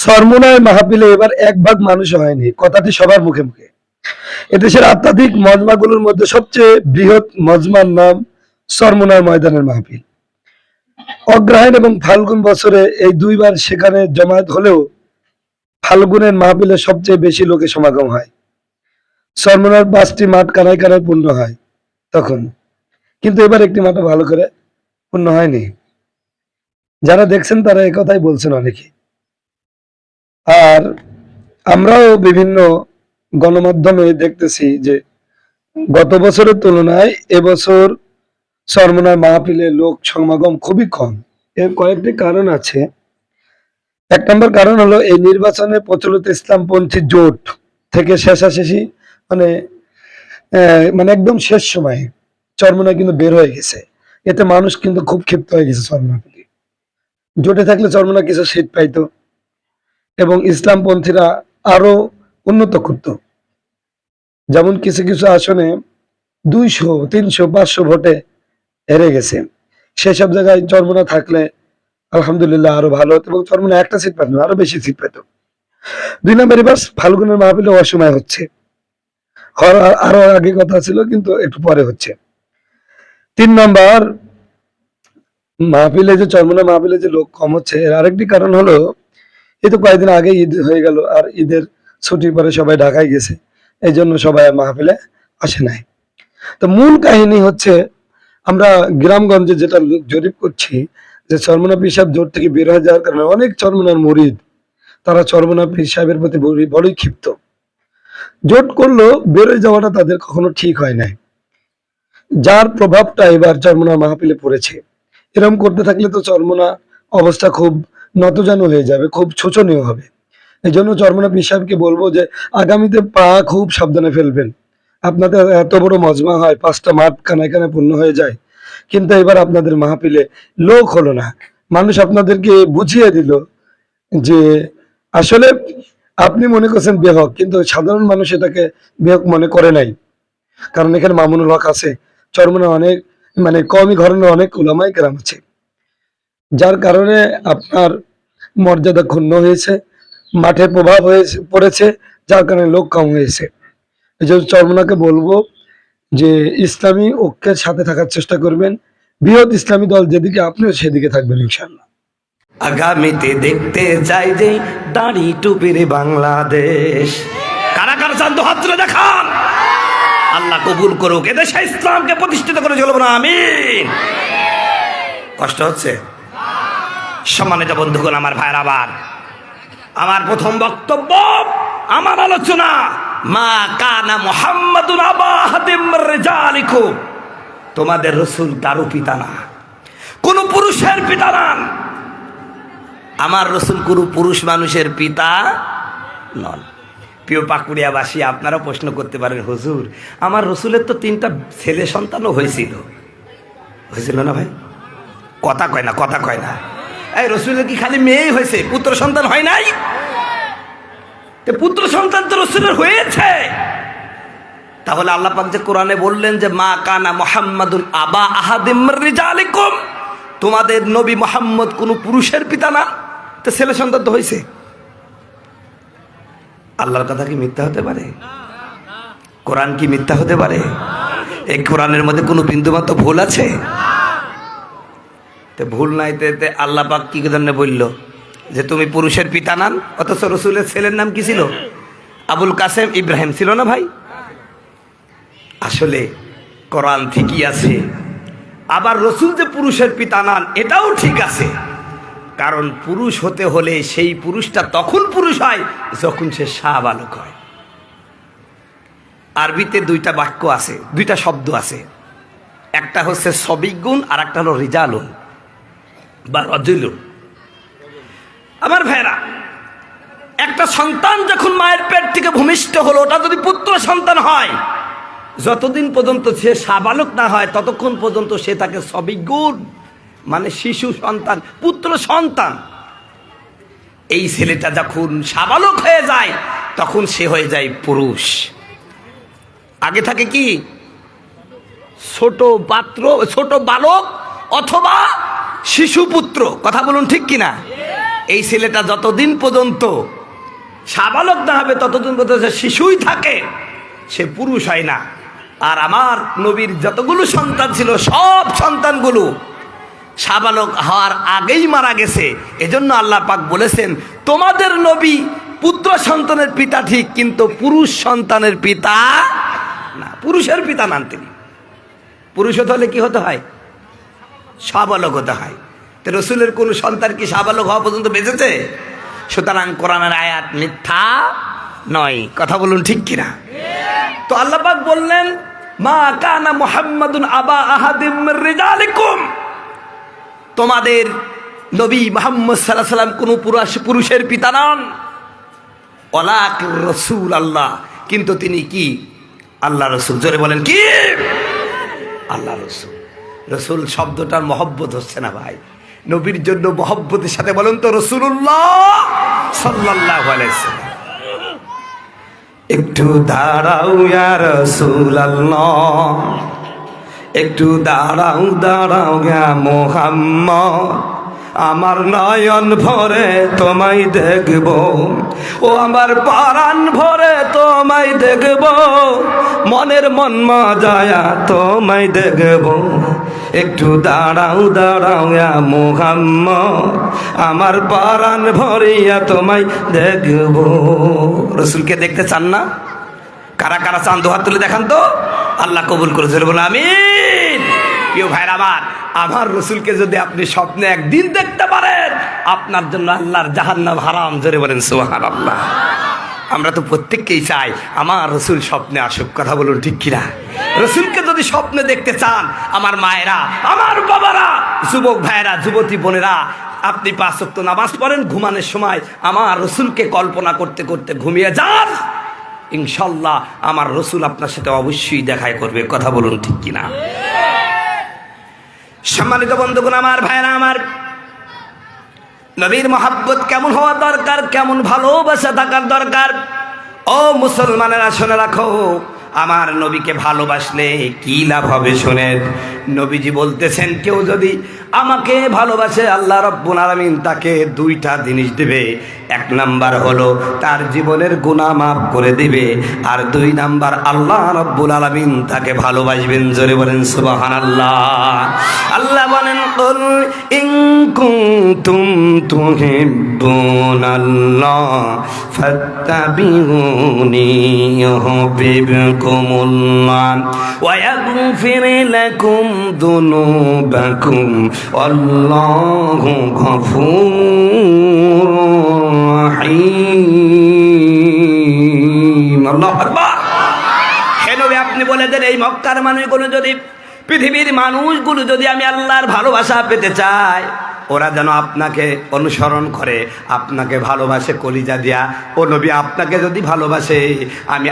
চরমোনাই মাহফিলে এবার এক ভাগ মানুষ হয়নি, কথাটি সবার মুখে মুখে। এদেশের আধ্যাত্মিক মজমাগুলোর মধ্যে সবচেয়ে বৃহৎ মজমার নাম চরমোনাই ময়দানের মাহফিল। অগ্রহায়ণ এবং ফাল্গুন বছরে এই দুইবার সেখানে জমায়েত হলেও ফাল্গুনের মাহফিলে সবচেয়ে বেশি লোকের সমাগম হয়। চরমোনাইয়ের 5টি মাঠ কানায় কানায় পূর্ণ হয় তখন, কিন্তু এবার একটি মাঠও ভালো করে পূর্ণ হয়নি। যারা দেখছেন তারা একথাই বলছেন অনেকে। আর আমরাও বিভিন্ন গণমাধ্যমে দেখতেছি যে গত বছরের তুলনায় এবছর চরমোনাই মাহফিলে লোক সমাগম খুবই কম। এর কয়েকটি কারণ আছে। 1 নম্বর কারণ হলো এই নির্বাচনে প্রচলিত ইসলামপন্থী জোট থেকে শেষাশেষি মানে মানে একদম শেষ সময়ে চরমোনাই কিন্তু বের হয়ে গেছে। এতে মানুষ কিন্তু খুব ক্ষিপ্ত হয়ে গেছে। চরমোনাই জোটে থাকলে চরমোনাই কিছু সিট পাইতো এবং ইসলামপন্থীরা আরো উন্নত করত। যেমন কিছু কিছু আসনে 200, 300, 500 ভোটে হেরে গেছে। সেসব জায়গায় চরমোনাই থাকলে আলহামদুলিল্লাহ আরো ভালো হতো এবং চরমোনাই একটা সিট পেত না, আরো বেশি সিট পেত। 2 নম্বর, এবার ফাল্গুনের মাহফিলে অসময় হচ্ছে, আরো আগে কথা ছিল কিন্তু একটু পরে হচ্ছে। 3 নম্বর, মাহফিলে যে চরমোনাই মাহফিলে যে লোক কম হচ্ছে এর আরেকটি কারণ হলো এই তো কয়েকদিন আগে ঈদ হয়ে গেল, আর ঈদের ছুটির পরে সবাই ঢাকায় গেছে, এই জন্য সবাই মাহফিলে আসে নাই। তো মূল কাহিনী হচ্ছে আমরা গ্রামগঞ্জে যেটা জরিপ করছি যে চরমোনাই পীর সাহেব জোট থেকে বের হয়ে যাওয়ার কারণে অনেক চরমোনাইয়ের মুরিদ তারা চরমোনাই পীর সাহেবের প্রতি বড়ই ক্ষিপ্ত। জোট করলো বের হয়ে যাওয়াটা তাদের কখনো ঠিক হয় নাই, যার প্রভাবটা এবার চরমোনাই মাহফিলে পড়েছে। এরকম করতে থাকলে তো চরমোনাই অবস্থা খুব নতজানু হয়ে যাবে, খুব শোচনীয় হবে। এই জন্য চরমোনাই পীর সাহেবকে বলবো যে আগামীতে পা খুব সাবধানে ফেলবেন। আপনাদের এত বড় মজমা হয়, 5টা মাঠ কানায় কানায় পূর্ণ হয়ে যায়, কিন্তু এবার আপনাদের মাহফিলে লোক হলো না। মানুষ আপনাদেরকে বুঝিয়ে দিল যে আসলে আপনি মনে করছেন বেহক, কিন্তু সাধারণ মানুষ এটাকে বেহক মনে করে নাই। কারণ এখানে মামুনুল হক আছে, চরমোনাই অনেক কওমি ঘরানার অনেক উলামায়ে কেরাম আছে, যার কারণে আপনার মর্যাদা ক্ষুণ্ণ হয়েছে, মাঠে প্রভাব পড়েছে, যার কারণে লোক কম হয়েছে। এই জন্য চরমোনাইকে বলবো যে ইসলামী ঐক্যের সাথে থাকার চেষ্টা করবেন। বৃহৎ ইসলামী দল যেদিকে, আপনিও সেদিকে থাকবেন ইনশাআল্লাহ। আগামীতে দেখতে চাই যে দাড়ি টুপির বাংলাদেশ। কারা কারা চান তো হাত তুলে দেখান। আল্লাহ কবুল করুক, এদেশে ইসলামকে প্রতিষ্ঠিত করে চলবো না, আমিন। কষ্ট হচ্ছে? সম্মানিত বন্ধুগণ, আমার ভাইয়ের, আমার প্রথম বক্তব্য, আমার আলোচনা, মা কানা মুহাম্মাদুন আবা আহাদিম মির রিজালিকুম। তোমাদের রাসূল কারো পিতা না, কোন পুরুষের পিতা নন। আমার রাসূল কোন পুরুষ মানুষের পিতা নন। প্রিয় পাকুড়িয়াবাসী, আপনারা প্রশ্ন করতে পারেন, হুজুর আমার রাসূলের তো 3টা ছেলে সন্তানও হয়েছিল না ভাই? কথা কয় না। এই রাসূলের কি খালি মেয়েই হয়েছে, পুত্র সন্তান হয় নাই? পুত্র সন্তান তো রাসূলের হয়েছে। তাহলে আল্লাহ পাক যে কোরআনে বললেন যে মা কানা মুহাম্মাদুন আবা আহাদিম মির রিজালিকুম, তোমাদের নবী মুহাম্মদ কোন পুরুষের পিতা না, তো ছেলে সন্তান তো হয়েছে। আল্লাহর কথা কি মিথ্যা হতে পারে? কোরআন কি মিথ্যা হতে পারে? এই কোরআনের মধ্যে কোনো বিন্দুমাত্র ভুল আছে? তো ভুল নাই, তে আল্লাহ পাক কি জন্য বলল যে তুমি পুরুষের পিতা নান? অথচ রাসূলের ছেলের নাম কি ছিল? আবুল কাসেম ইব্রাহিম ছিল না ভাই? আসলে কোরআন ঠিকই আছে, আবার রাসূল যে পুরুষের পিতা নান এটাও ঠিক আছে। কারণ পুরুষ হতে হলে সেই পুরুষটা তখন পুরুষ হয় যখন সে শাহবালক হয়। আরবিতে 2টা বাক্য আছে, 2টা শব্দ আছে, একটা হচ্ছে সবিগুন আর একটা হলো রিজালুন বা রজুলুন। আমার ভাইরা, একটা সন্তান যখন মায়ের পেট থেকে ভূমিষ্ঠ হলো, ওটা যদি পুত্র সন্তান হয়, যতদিন পর্যন্ত সে শাহবালক না হয় ততক্ষণ পর্যন্ত সে তাকে সবিগুন মানে শিশু সন্তান, পুত্র সন্তান। এই ছেলেটা যখন শাহবালক হয়ে যায় তখন সে হয়ে যায় পুরুষ। আগে থাকে কি ছোট পাত্র, ছোট বালক অথবা শিশু পুত্র। কথা বলুন ঠিক কিনা? এই ছেলেটা যতদিন পর্যন্ত সাবালক না হবে ততদিন পর্যন্ত সে শিশুই থাকে, সে পুরুষ হয় না। আর আমার নবীর যতগুলো সন্তান ছিল সব সন্তানগুলো সাবালক হওয়ার আগেই মারা গেছে। এজন্য আল্লাহ পাক বলেছেন, তোমাদের নবী পুত্র সন্তানের পিতা ঠিক, কিন্তু পুরুষ সন্তানের পিতা না, পুরুষের পিতা নান তিনি। পুরুষ হতে হলে কি হতে হয়? সাবালক হতে হয়। তো রসুলের কোন সন্তান কি সাবালক হওয়া পর্যন্ত বেঁচেছে? সুতরাং কোরআনের আয়াত মিথ্যা নয়, কথা বলুন ঠিক কিনা? তো আল্লাহ পাক বললেন, মা কানা মুহাম্মাদুন আবা আহাদিম মির রিজালিকুম, তোমাদের নবী মুহাম্মদ সাল্লাল্লাহু আলাইহি সাল্লাম কোন পুরুষের পিতা নন। ওয়ালাকির রাসূল আল্লাহ, কিন্তু তিনি কি? আল্লাহ রসুল। জোরে বলেন কি? আল্লাহ রসুল। রসুল শব্দটার মহব্বত হচ্ছে না ভাই, নবীর জন্য মহব্বতের সাথে বলেন তো রাসূলুল্লাহ সাল্লাল্লাহু আলাইহি ওয়াসাল্লাম। একটু দাঁড়াও ইয়া রাসূলুল্লাহ, একটু দাঁড়াও দাঁড়াও ইয়া মুহাম্মদ, আমার নয়ন ভরে তোমায় দেখব, ও আমার পরাণ ভরে তোমায় দেখব, মনের মন মজায়া তোমায় দেখব। একটু দাঁড়াও দাঁড়াও ইয়া মুহাম্মদ, আমার পরাণ ভরিয়া তোমায় দেখব। রসুলকে দেখতে চান না? কারা কারা চান দুহাত তুলে দেখান তো। আল্লাহ কবুল করে জোরে বলে আমিন। প্রিয় ভাইরা আমার, আমার রসুলকে যদি আপনি স্বপ্নে একদিন দেখতে পারেন, আপনার জন্য আল্লাহর জাহান্নাম হারাম। জোরে বলেন সুবহানাল্লাহ। আমরা তো প্রত্যেককেই চাই আমার রসুল স্বপ্নে আসুক, কথা বলুন ঠিক কিনা? রসুলকে যদি স্বপ্নে দেখতে চান, আমার মায়েরা, আমার বাবারা, যুবক ভাইয়েরা, যুবতী বোনেরা, আপনি 5 ওয়াক্ত নামাজ পড়েন, ঘুমানোর সময় আমার রসুলকে কল্পনা করতে করতে ঘুমিয়ে যান, ইনশাল্লাহ আমার রসুল আপনার সাথে অবশ্যই দেখাই করবে, কথা বলুন ঠিক কিনা? সম্মানিত বন্ধুগণ, আমার ভাইরা আমার, নবীর মহাব্বত কেমন হওয়া দরকার, কেমন ভালোবাসা থাকার দরকার। ও মুসলমানেরা শুনে রাখো, আমার নবীকে ভালোবাসলে কি লাভ হবে শোনেন। নবীজি বলতেছেন, কেউ যদি আমাকে ভালোবাসে, আল্লাহ রাব্বুল আলামিন তাকে 2টা জিনিস দেবে। 1 নাম্বার হলো তার জীবনের গুনাহ মাফ করে দিবে, আর 2 নাম্বার আল্লাহ রাব্বুল আলামিন তাকে ভালোবাসবেন। জোরে বলেন সুবহানাল্লাহ। আল্লাহ বলেন, কুল ইন কুনতুম তুহিব্বুনাল্লাহ ফাত্তাবিউনি ইউহিব্বুকুমুল্লাহ ওয়া ইয়াগফির লাকুম যুনুবাকুম আল্লাহু গফুরুর রহিম। আল্লাহু আকবার। হে নবী, আপনি বলে দেন, এই মক্কার মানুষগুলো যদি, পৃথিবীর মানুষগুলো যদি আমি আল্লাহর ভালোবাসা পেতে চাই, ওরা যেন আপনাকে অনুসরণ করে, আপনাকে ভালোবাসে কলিজা দিয়া। ও নবী, আপনাকে যদি ভালোবাসে, আমি